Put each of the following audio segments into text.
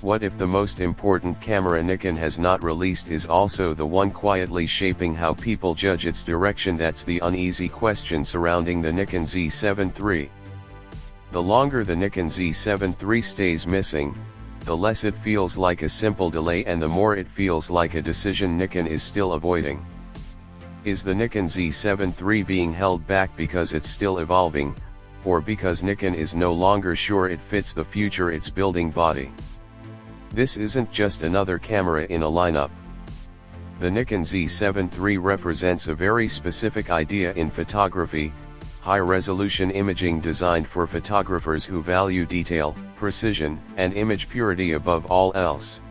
What if the most important camera Nikon has not released is also the one quietly shaping how people judge its direction? That's the uneasy question surrounding the Nikon Z7 III. The longer the Nikon Z7 III stays missing, the less it feels like a simple delay and the more it feels like a decision Nikon is still avoiding. Is the Nikon Z7 III being held back because it's still evolving, or because Nikon is no longer sure it fits the future it's building body? This isn't just another camera in a lineup. The Nikon Z7 III represents a very specific idea in photography: high-resolution imaging designed for photographers who value detail, precision, and image purity above all else.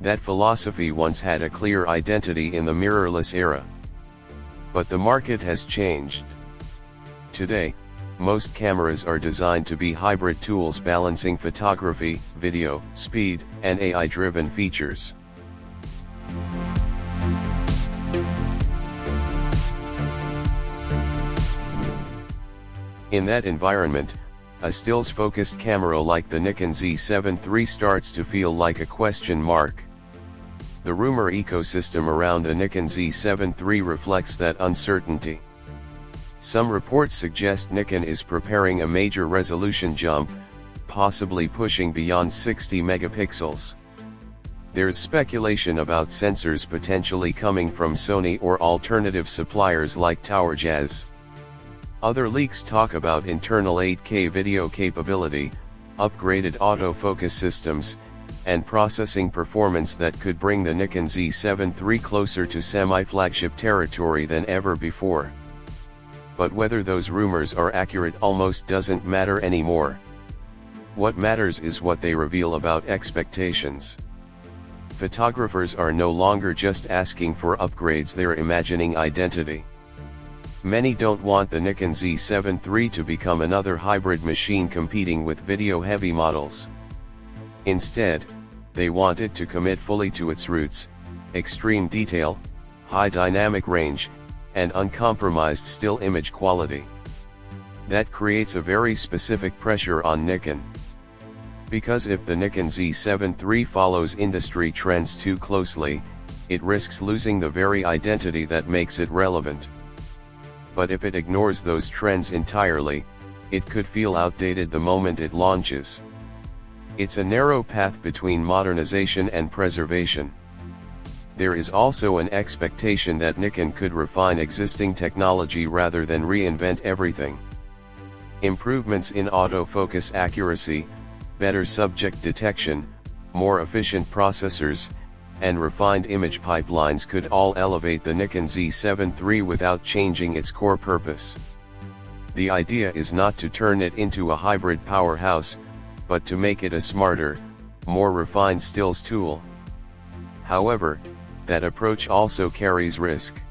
That philosophy once had a clear identity in the mirrorless era. But the market has changed. Today, most cameras are designed to be hybrid tools balancing photography, video, speed, and AI-driven features. In that environment, a stills-focused camera like the Nikon Z7 III starts to feel like a question mark. The rumor ecosystem around the Nikon Z7 III reflects that uncertainty. Some reports suggest Nikon is preparing a major resolution jump, possibly pushing beyond 60 megapixels. There's speculation about sensors potentially coming from Sony or alternative suppliers like TowerJazz. Other leaks talk about internal 8K video capability, upgraded autofocus systems, and processing performance that could bring the Nikon Z7 III closer to semi-flagship territory than ever before. But whether those rumors are accurate almost doesn't matter anymore. What matters is what they reveal about expectations. Photographers are no longer just asking for upgrades, they're imagining identity. Many don't want the Nikon Z7 III to become another hybrid machine competing with video-heavy models. Instead, they want it to commit fully to its roots: extreme detail, high dynamic range, and uncompromised still image quality. That creates a very specific pressure on Nikon. Because if the Nikon Z7 III follows industry trends too closely, it risks losing the very identity that makes it relevant. But if it ignores those trends entirely, it could feel outdated the moment it launches. It's a narrow path between modernization and preservation. There is also an expectation that Nikon could refine existing technology rather than reinvent everything. Improvements in autofocus accuracy, better subject detection, more efficient processors, and refined image pipelines could all elevate the Nikon Z7 III without changing its core purpose. The idea is not to turn it into a hybrid powerhouse, but to make it a smarter, more refined stills tool. However, that approach also carries risk.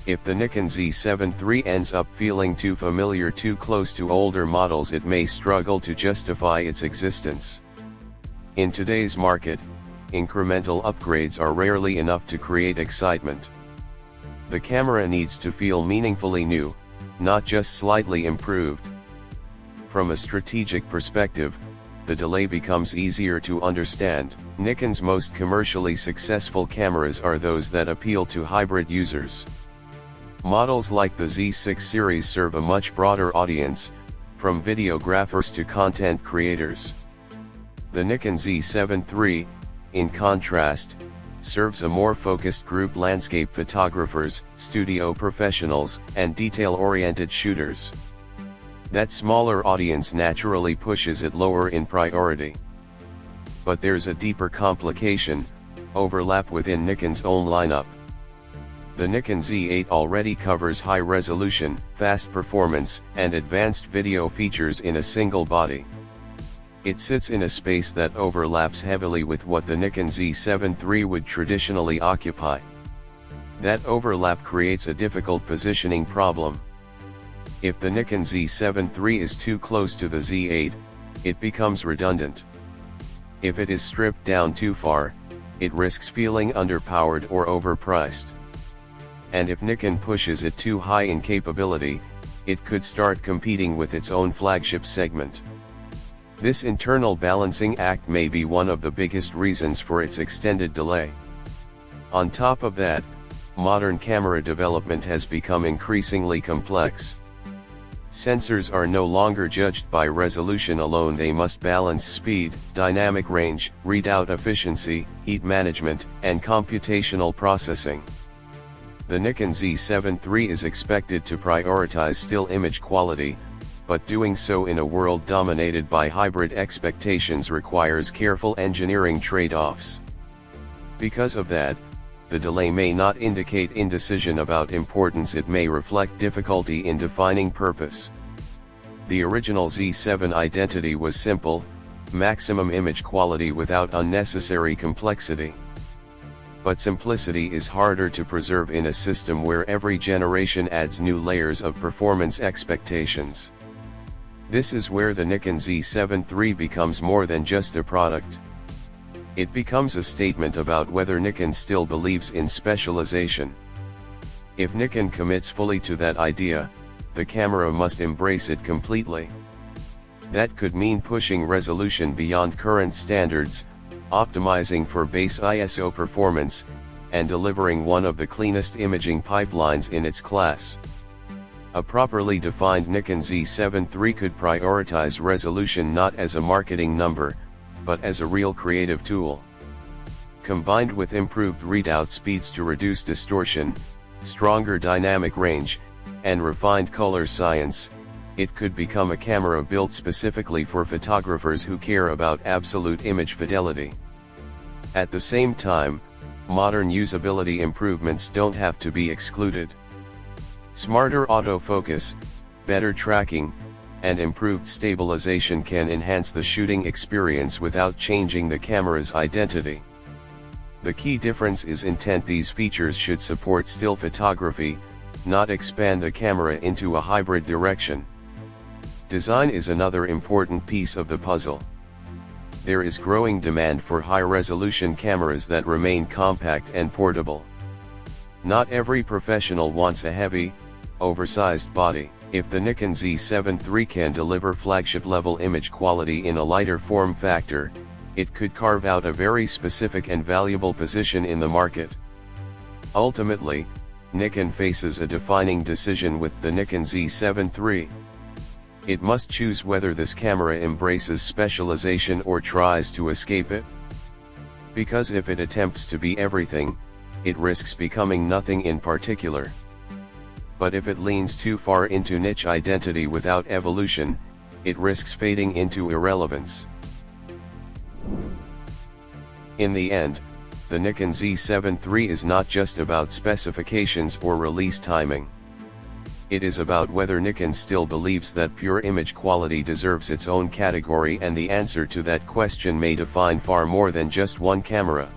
If the Nikon Z7 III ends up feeling too familiar, too close to older models, it may struggle to justify its existence. In today's market, incremental upgrades are rarely enough to create excitement. The camera needs to feel meaningfully new, not just slightly improved. From a strategic perspective, the delay becomes easier to understand. Nikon's most commercially successful cameras are those that appeal to hybrid users. Models like the Z6 series serve a much broader audience, from videographers to content creators. The Nikon Z7 III, in contrast, serves a more focused group: landscape photographers, studio professionals, and detail-oriented shooters. That smaller audience naturally pushes it lower in priority. But there's a deeper complication: overlap within Nikon's own lineup. The Nikon Z8 already covers high resolution, fast performance, and advanced video features in a single body. It sits in a space that overlaps heavily with what the Nikon Z7 III would traditionally occupy. That overlap creates a difficult positioning problem. If the Nikon Z7 III is too close to the Z8, it becomes redundant. If it is stripped down too far, it risks feeling underpowered or overpriced. And if Nikon pushes it too high in capability, it could start competing with its own flagship segment. This internal balancing act may be one of the biggest reasons for its extended delay. On top of that, modern camera development has become increasingly complex. Sensors are no longer judged by resolution alone, they must balance speed, dynamic range, readout efficiency, heat management, and computational processing. The Nikon Z7 III is expected to prioritize still image quality, but doing so in a world dominated by hybrid expectations requires careful engineering trade-offs. Because of that, the delay may not indicate indecision about importance, it may reflect difficulty in defining purpose. The original Z7 identity was simple, maximum image quality without unnecessary complexity. But simplicity is harder to preserve in a system where every generation adds new layers of performance expectations. This is where the Nikon Z7 III becomes more than just a product. It becomes a statement about whether Nikon still believes in specialization. If Nikon commits fully to that idea, the camera must embrace it completely. That could mean pushing resolution beyond current standards, optimizing for base ISO performance, and delivering one of the cleanest imaging pipelines in its class. A properly defined Nikon Z7 III could prioritize resolution not as a marketing number, but as a real creative tool. Combined with improved readout speeds to reduce distortion, stronger dynamic range, and refined color science, it could become a camera built specifically for photographers who care about absolute image fidelity. At the same time, modern usability improvements don't have to be excluded. Smarter autofocus, better tracking, and improved stabilization can enhance the shooting experience without changing the camera's identity. The key difference is intent. These features should support still photography, not expand the camera into a hybrid direction. Design is another important piece of the puzzle. There is growing demand for high-resolution cameras that remain compact and portable. Not every professional wants a heavy, oversized body. If the Nikon Z7 III can deliver flagship-level image quality in a lighter form factor, it could carve out a very specific and valuable position in the market. Ultimately, Nikon faces a defining decision with the Nikon Z7 III. It must choose whether this camera embraces specialization or tries to escape it. Because if it attempts to be everything, it risks becoming nothing in particular. But if it leans too far into niche identity without evolution, it risks fading into irrelevance. In the end, the Nikon Z7 III is not just about specifications or release timing. It is about whether Nikon still believes that pure image quality deserves its own category, and the answer to that question may define far more than just one camera.